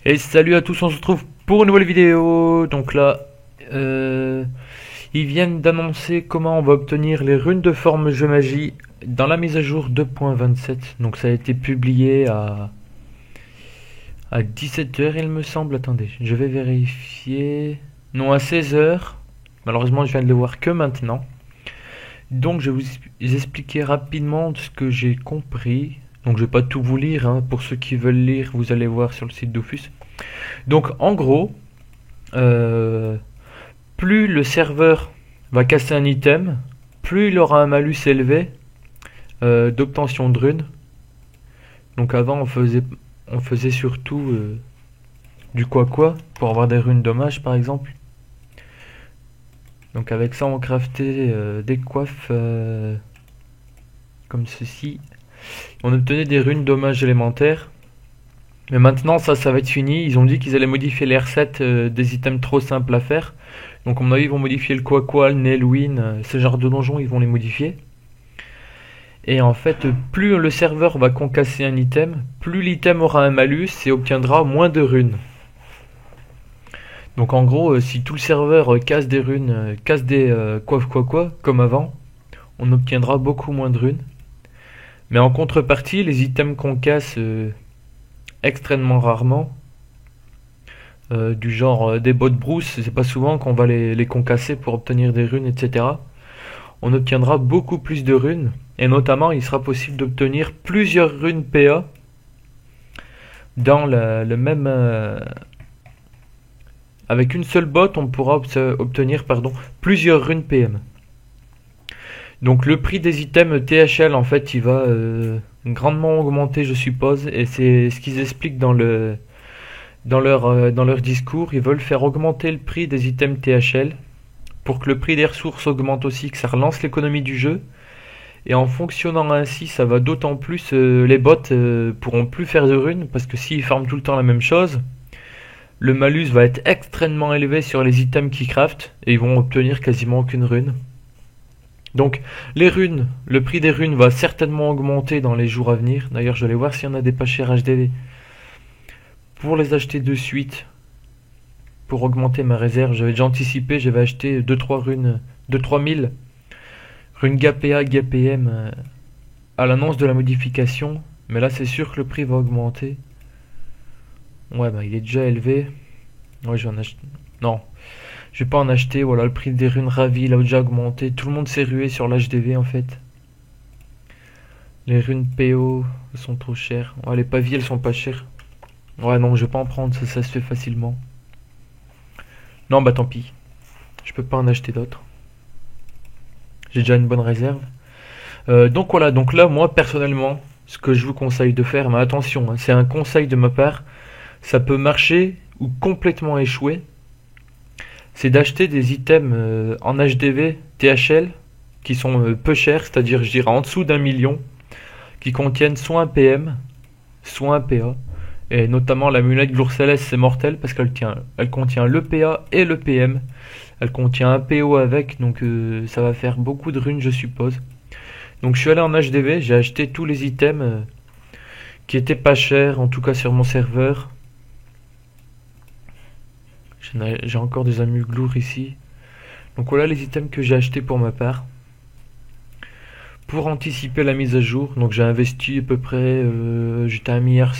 Et salut à tous, on se retrouve pour une nouvelle vidéo. Donc là, euh, ils viennent d'annoncer comment on va obtenir les runes de forme jeu magie dans la mise à jour 2.27. Donc ça a été publié à 17h il me semble. Attendez, je vais vérifier. Non, à 16h. Malheureusement, je viens de le voir que maintenant. Donc je vais vous expliquer rapidement ce que j'ai compris. Donc je vais pas tout vous lire, hein. Pour ceux qui veulent lire, vous allez voir sur le site Dofus. Donc en gros, euh, plus le serveur va casser un item, plus il aura un malus élevé d'obtention de runes. Donc avant on faisait surtout du quoi pour avoir des runes dommages par exemple. Donc avec ça on craftait des coiffes comme ceci. On obtenait des runes dommages élémentaires. Mais maintenant ça va être fini. Ils ont dit qu'ils allaient modifier les recettes des items trop simples à faire. Donc à mon avis ils vont modifier le quoi, le Nelwyn, ce genre de donjons ils vont les modifier. Et en fait plus le serveur va concasser un item, plus l'item aura un malus et obtiendra moins de runes. Donc en gros si tout le serveur casse des runes, casse des quoi comme avant, on obtiendra beaucoup moins de runes. Mais en contrepartie les items qu'on casse extrêmement rarement, du genre des bots de brousse, c'est pas souvent qu'on va les concasser pour obtenir des runes, etc. On obtiendra beaucoup plus de runes, et notamment il sera possible d'obtenir plusieurs runes PA dans le même... avec une seule bot, on pourra obtenir plusieurs runes PM. Donc le prix des items THL, en fait, il va grandement augmenter, je suppose, et c'est ce qu'ils expliquent dans leur discours. Ils veulent faire augmenter le prix des items THL pour que le prix des ressources augmente aussi, que ça relance l'économie du jeu. Et en fonctionnant ainsi, ça va d'autant plus, les bots pourront plus faire de runes, parce que s'ils farment tout le temps la même chose, le malus va être extrêmement élevé sur les items qu'ils craftent, et ils vont obtenir quasiment aucune rune. Donc les runes, le prix des runes va certainement augmenter dans les jours à venir. D'ailleurs je vais aller voir s'il y en a des pas chers HDV pour les acheter de suite. Pour augmenter ma réserve, j'avais déjà anticipé, j'avais acheté 2-3 runes, 2-3 000 runes GAPA, GAPM à l'annonce de la modification. Mais là c'est sûr que le prix va augmenter. Ouais bah il est déjà élevé. Ouais je vais en acheter. Non. Je vais pas en acheter, voilà, le prix des runes ravies, il a déjà augmenté. Tout le monde s'est rué sur l'HDV en fait. Les runes PO sont trop chères. Ouais, les pavis elles sont pas chères. Ouais, non, je vais pas en prendre, ça se fait facilement. Non, bah tant pis. Je peux pas en acheter d'autres. J'ai déjà une bonne réserve. Donc voilà, donc là, moi personnellement, ce que je vous conseille de faire, mais attention, hein, c'est un conseil de ma part, ça peut marcher ou complètement échouer. C'est d'acheter des items en HDV, THL, qui sont peu chers, c'est-à-dire je dirais en dessous d'1 million, qui contiennent soit un PM, soit un PA. Et notamment l'amulette Glour Céleste, c'est mortel parce elle contient le PA et le PM. Elle contient un PO avec, donc ça va faire beaucoup de runes je suppose. Donc je suis allé en HDV, j'ai acheté tous les items qui étaient pas chers, en tout cas sur mon serveur. J'ai encore des amuglours ici. Donc voilà les items que j'ai achetés pour ma part. Pour anticiper la mise à jour, donc j'ai investi à peu près, j'étais à 1,7 milliard.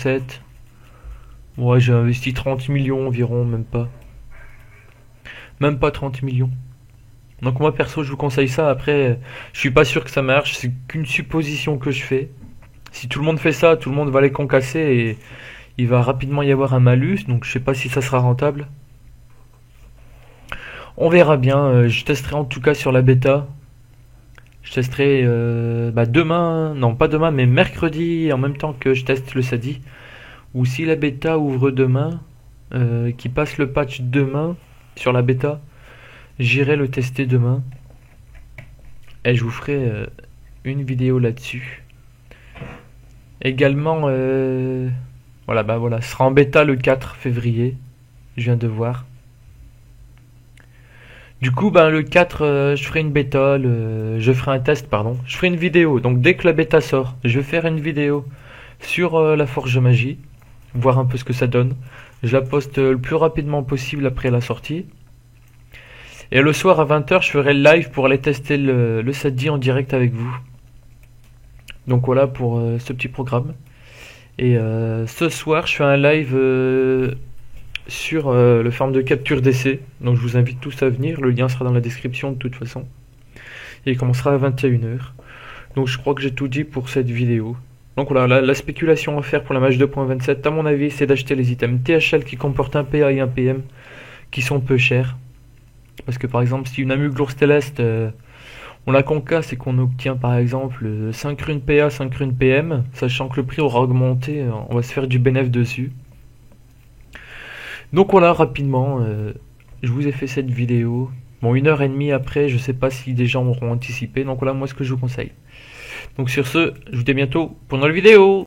Ouais, j'ai investi 30 millions environ, même pas. Même pas 30 millions. Donc moi perso je vous conseille ça, après je suis pas sûr que ça marche, c'est qu'une supposition que je fais. Si tout le monde fait ça, tout le monde va les concasser et il va rapidement y avoir un malus, donc je sais pas si ça sera rentable. On verra bien, je testerai en tout cas sur la bêta. Je testerai demain, non pas demain, mais mercredi en même temps que je teste le Sadi. Ou si la bêta ouvre demain, qui passe le patch demain sur la bêta, j'irai le tester demain. Et je vous ferai une vidéo là-dessus. Également, voilà, ce sera en bêta le 4 février. Je viens de voir. Du coup, le 4, je ferai une bêta, je ferai un test, pardon. Je ferai une vidéo. Donc dès que la bêta sort, je vais faire une vidéo sur la forge magie. voir un peu ce que ça donne. Je la poste le plus rapidement possible après la sortie. Et le soir à 20h, je ferai le live pour aller tester le 7D en direct avec vous. Donc voilà pour ce petit programme. Et ce soir, je fais un live sur le farm de capture d'essai. Donc je vous invite tous à venir. Le lien sera dans la description de toute façon. Et il commencera à 21h. Donc je crois que j'ai tout dit pour cette vidéo. Donc voilà, la spéculation à faire pour la match 2.27, à mon avis, c'est d'acheter les items THL qui comportent un PA et un PM, qui sont peu chers. Parce que par exemple, si une Amuglour Céleste, on la concasse et qu'on obtient par exemple 5 runes PA, 5 runes PM, sachant que le prix aura augmenté, on va se faire du bénéfice dessus. Donc voilà, rapidement, je vous ai fait cette vidéo. Bon, 1h30 après, je sais pas si des gens auront anticipé. Donc voilà, moi ce que je vous conseille. Donc sur ce, je vous dis à bientôt pour une nouvelle vidéo.